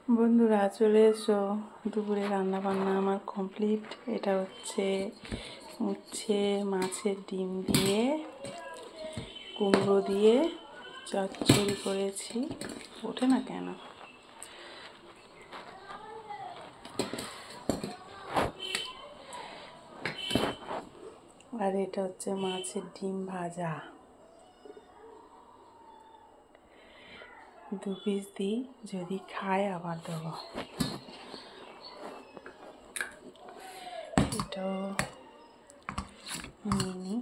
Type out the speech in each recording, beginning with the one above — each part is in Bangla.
বন্ধুরা চলে এসো, দুপুরে রান্না বান্না আমার কমপ্লিট। এটা হচ্ছে মাছের ডিম দিয়ে কুমড়ো দিয়ে চচ্চড়ি করেছি। ওঠে না কেন? আর এটা হচ্ছে মাছের ডিম ভাজা। 2 পিস দিই, যদি খায় আবার দেবো। এটাও নিয়ে নিই।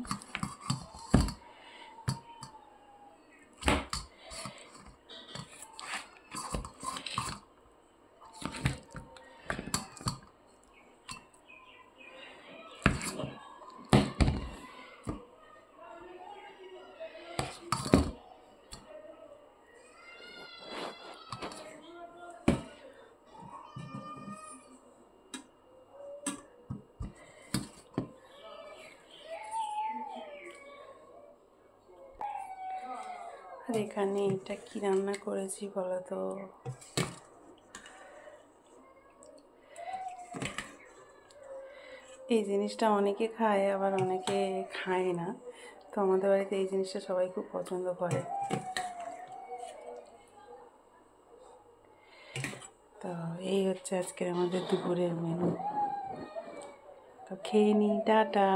আর এখানে এটা কি রান্না করেছি বলো তো? এই জিনিসটা অনেকে খায়, আবার অনেকে খায় না। তো আমাদের বাড়িতে এই জিনিসটা সবাই খুব পছন্দ করে। তো এই হচ্ছে আজকের আমাদের দুপুরের মেনু। তো খেয়ে নিই, টাটা।